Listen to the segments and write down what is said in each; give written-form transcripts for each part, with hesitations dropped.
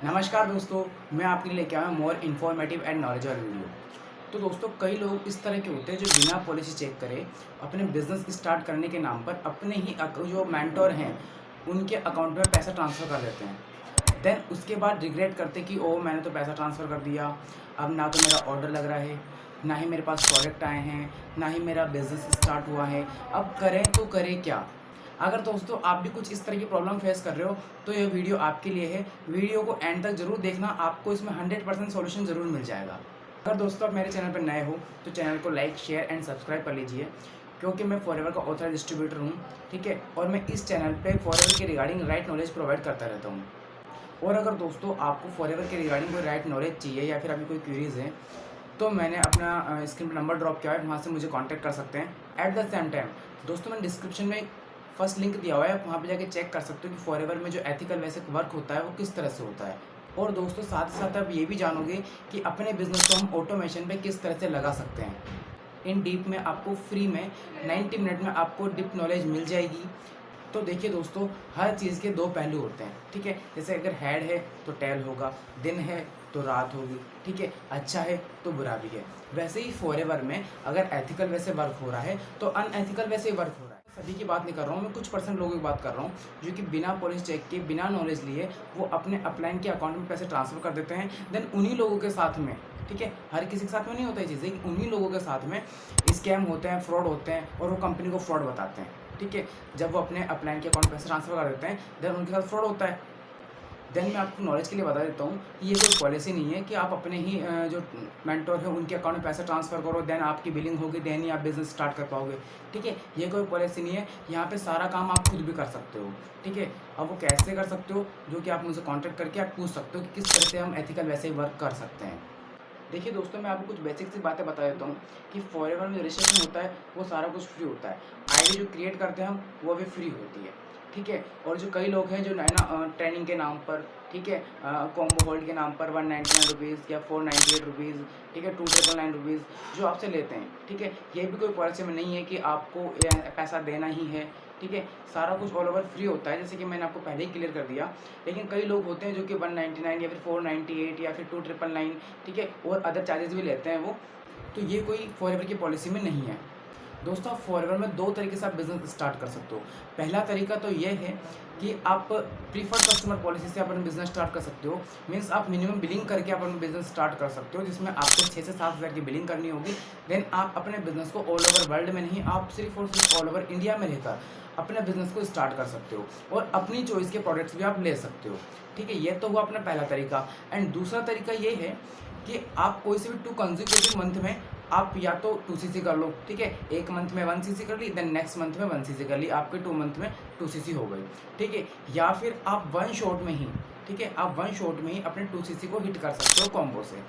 नमस्कार दोस्तों, मैं आपके लिए लेके आया हूँ more informative and knowledgeable video. तो दोस्तों, कई लोग इस तरह के होते हैं जो बिना पॉलिसी चेक करे अपने बिजनेस स्टार्ट करने के नाम पर अपने ही जो मेंटोर हैं उनके अकाउंट में पैसा ट्रांसफ़र कर देते हैं। देन उसके बाद रिग्रेट करते कि ओ मैंने तो पैसा ट्रांसफ़र कर दिया, अब ना तो मेरा ऑर्डर लग रहा है, ना ही मेरे पास प्रोडक्ट आए हैं, ना ही मेरा बिज़नेस स्टार्ट हुआ है। अब करें तो करें क्या? अगर दोस्तों आप भी कुछ इस तरह की प्रॉब्लम फेस कर रहे हो तो ये वीडियो आपके लिए है। वीडियो को एंड तक ज़रूर देखना, आपको इसमें 100% सॉल्यूशन ज़रूर मिल जाएगा। अगर दोस्तों आप मेरे चैनल पर नए हो तो चैनल को लाइक, शेयर एंड सब्सक्राइब कर लीजिए, क्योंकि मैं फॉरएवर का ऑथराइज्ड डिस्ट्रीब्यूटर हूँ, ठीक है। और मैं इस चैनल पे फॉरएवर के रिगार्डिंग राइट नॉलेज प्रोवाइड करता रहता हूँ। और अगर दोस्तों आपको फॉरएवर के रिगार्डिंग कोई राइट नॉलेज चाहिए या फिर अभी कोई क्वेरीज है तो मैंने अपना स्क्रीन पर नंबर ड्रॉप किया है, वहाँ से मुझे कांटेक्ट कर सकते हैं। एट द सेम टाइम दोस्तों, मैंने डिस्क्रिप्शन में फर्स्ट लिंक दिया हुआ है, वहाँ पे जाके चेक कर सकते हो कि फॉरएवर में जो एथिकल वैसे वर्क होता है वो किस तरह से होता है। और दोस्तों साथ ही साथ आप ये भी जानोगे कि अपने बिजनेस को हम ऑटोमेशन पे किस तरह से लगा सकते हैं। इन डीप में आपको फ्री में 90 मिनट में आपको डीप नॉलेज मिल जाएगी। तो देखिए दोस्तों, हर चीज़ के दो पहलू होते हैं, ठीक है। जैसे अगर हेड है तो टेल होगा, दिन है तो रात होगी, ठीक है। अच्छा है तो बुरा भी है। वैसे ही फॉरएवर में अगर एथिकल वैसे वर्क हो रहा है तो अनएथिकल वैसे ही वर्क हो रहा है। सभी की बात नहीं कर रहा हूँ मैं, कुछ परसेंट लोगों की बात कर रहा हूँ जो कि बिना पॉलिसी चेक के, बिना नॉलेज लिए वो अपने अपलाइन के अकाउंट में पैसे ट्रांसफ़र कर देते हैं। देन उन्हीं लोगों के साथ में, ठीक है, हर किसी के साथ में नहीं होता ये चीज़ें, उन्हीं लोगों के साथ में स्कैम होते हैं, फ्रॉड होते हैं और वो कंपनी को फ्रॉड बताते हैं, ठीक है। जब वो अपने अपलाइन के अकाउंट में पैसे ट्रांसफ़र कर देते हैं देन उनके साथ फ्रॉड होता है। देन मैं आपको नॉलेज के लिए बता देता हूँ कि ये कोई पॉलिसी नहीं है कि आप अपने ही जो मेंटोर है उनके अकाउंट में पैसा ट्रांसफ़र करो, देन आपकी बिलिंग होगी, देन ही आप बिज़नेस स्टार्ट कर पाओगे, ठीक है। ये कोई पॉलिसी नहीं है। यहाँ पे सारा काम आप खुद भी कर सकते हो, ठीक है। अब वो कैसे कर सकते हो, जो कि आप मुझसे कॉन्टैक्ट करके आप पूछ सकते हो कि किस तरह से हम एथिकल वैसे ही वर्क कर सकते हैं। देखिए दोस्तों, मैं आपको कुछ बेसिक सी बातें बता देता हूँ कि फॉरएवर में रजिस्ट्रेशन होता है वो सारा कुछ फ्री होता है। आईडी जो क्रिएट करते हैं हम वो भी फ्री होती है, ठीक है। और जो कई लोग हैं जो है ना ट्रेनिंग के नाम पर, ठीक है, कॉम्बो होल्ड के नाम पर 199 रुपीज़ या 498 रुपीज़, ठीक है, 299 रुपीज़ जो आपसे लेते हैं, ठीक है। ये भी कोई पॉलिसी में नहीं है कि आपको पैसा देना ही है, ठीक है। सारा कुछ ऑल ओवर फ्री होता है, जैसे कि मैंने आपको पहले ही क्लियर कर दिया। लेकिन कई लोग होते हैं जो कि 199 या फिर 498 या फिर 2999, ठीक है, और अदर चार्जेस भी लेते हैं वो। तो ये कोई फॉरएवर की पॉलिसी में नहीं है। दोस्तों, आप फॉरएवर में दो तरीके से आप बिज़नेस स्टार्ट कर सकते हो। पहला तरीका तो ये है कि आप प्रीफर्ड कस्टमर पॉलिसी से अपना बिज़नेस स्टार्ट कर सकते हो। मीन्स आप मिनिमम बिलिंग करके अपना बिज़नेस स्टार्ट कर सकते हो, जिसमें आपको 6 से 7 हज़ार की बिलिंग करनी होगी। देन आप अपने बिज़नेस को ऑल ओवर वर्ल्ड में नहीं, आप सिर्फ और सिर्फ ऑल ओवर इंडिया में रहकर अपने बिज़नेस को स्टार्ट कर सकते हो और अपनी चॉइस के प्रोडक्ट्स भी आप ले सकते हो, ठीक है। ये तो हुआ अपना पहला तरीका। एंड दूसरा तरीका ये है कि आप कोई से भी 2 कंसेक्यूटिव मंथ में आप या तो 2 सीसी कर लो, ठीक है। एक मंथ में 1 सीसी कर ली, देन नेक्स्ट मंथ में 1 सीसी कर ली, आपके 2 मंथ में 2 सीसी हो गई, ठीक है। या फिर आप वन शॉट में ही, ठीक है, आप वन शॉट में ही अपने 2 सीसी को हिट कर सकते हो कॉम्बो से।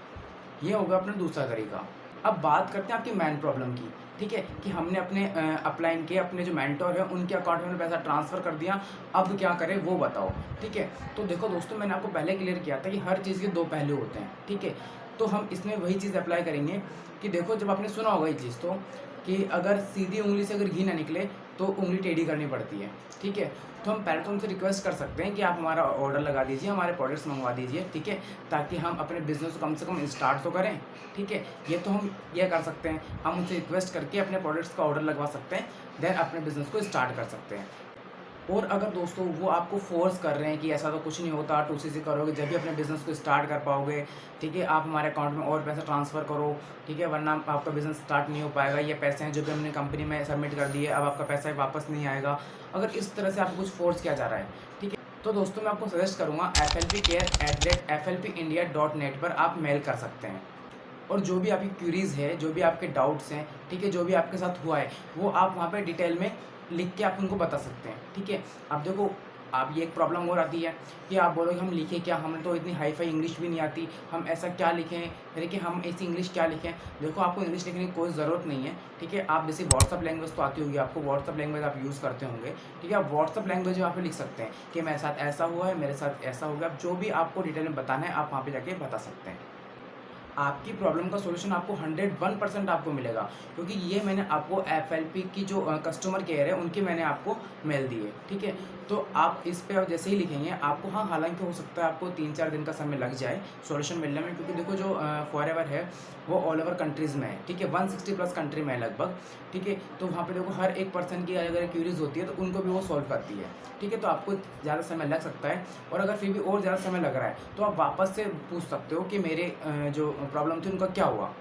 ये होगा अपना दूसरा तरीका। अब बात करते हैं आपकी मेन प्रॉब्लम की, ठीक है, कि हमने अपने अपलाइन के अपने जो मेंटोर है उनके अकाउंट में पैसा ट्रांसफ़र कर दिया, अब क्या करें वो बताओ, ठीक है। तो देखो दोस्तों, मैंने आपको पहले क्लियर किया था कि हर चीज़ के दो पहलू होते हैं, ठीक है। तो हम इसमें वही चीज़ अप्लाई करेंगे कि देखो, जब आपने सुना होगा ये चीज़ तो, कि अगर सीधी उंगली से अगर घी ना निकले तो उंगली टेढ़ी करनी पड़ती है, ठीक है। तो हम पहले तो उनसे रिक्वेस्ट कर सकते हैं कि आप हमारा ऑर्डर लगा दीजिए, हमारे प्रोडक्ट्स मंगवा दीजिए, ठीक है, ताकि हम अपने बिज़नेस को कम से कम स्टार्ट तो करें, ठीक है। ये तो हम ये कर सकते हैं, हम उनसे रिक्वेस्ट करके अपने प्रोडक्ट्स का ऑर्डर लगवा सकते हैं, देन अपने बिज़नेस को स्टार्ट कर सकते हैं। और अगर दोस्तों वो आपको फ़ोर्स कर रहे हैं कि ऐसा तो कुछ नहीं होता, 2 सीसी करोगे जब भी अपने बिज़नेस को स्टार्ट कर पाओगे, ठीक है, आप हमारे अकाउंट में और पैसा ट्रांसफ़र करो, ठीक है, वरना आपका बिज़नेस स्टार्ट नहीं हो पाएगा, ये पैसे हैं जो भी हमने कंपनी में सबमिट कर दिए, अब आपका पैसा वापस नहीं आएगा। अगर इस तरह से आपको कुछ फ़ोर्स किया जा रहा है, ठीक है, तो दोस्तों मैं आपको सजेस्ट करूँगा flpcare@flpindia.net पर आप मेल कर सकते हैं। और जो भी आपकी क्यूरीज़ है, जो भी आपके डाउट्स हैं, ठीक है, जो भी आपके साथ हुआ है, वो आप वहाँ पे डिटेल में लिख के आप उनको बता सकते हैं, ठीक है। अब देखो, आप ये एक प्रॉब्लम और आती है कि आप बोलोगे हम लिखें क्या, हमें तो इतनी हाई फाई इंग्लिश भी नहीं आती, हम ऐसा क्या लिखें, यानी कि हम ऐसी इंग्लिश क्या लिखें। देखो, आपको इंग्लिश लिखने की कोई ज़रूरत नहीं है, ठीक है। आप जैसे व्हाट्सअप लैंग्वेज तो आती होगी आपको, व्हाट्सअप लैंग्वेज आप यूज़ करते होंगे, ठीक है। आप व्हाट्सअप लैंग्वेज वहाँ पे लिख सकते हैं कि मेरे साथ ऐसा हुआ है, मेरे साथ ऐसा हो गया। जो भी आपको डिटेल में बताना है आप वहाँ पे जाके बता सकते हैं। आपकी प्रॉब्लम का सॉल्यूशन आपको 101% आपको मिलेगा, क्योंकि ये मैंने आपको एफएलपी की जो कस्टमर केयर है उनकी मैंने आपको मेल दी है, ठीक है। तो आप इस पे आप जैसे ही लिखेंगे आपको, हाँ, हालाँकि हो सकता है आपको 3-4 दिन का समय लग जाए सॉल्यूशन मिलने में, क्योंकि देखो जो फॉरएवर है वो ऑल ओवर कंट्रीज़ में है, ठीक है, 160 प्लस कंट्री में है लगभग, ठीक है। तो वहाँ पे देखो हर एक पर्सन की अगर क्यूरीज होती है तो उनको भी वो सॉल्व करती है, ठीक है। तो आपको ज़्यादा समय लग सकता है, और अगर फिर भी और ज़्यादा समय लग रहा है तो आप वापस से पूछ सकते हो कि मेरे जो प्रॉब्लम थी उनका क्या हुआ।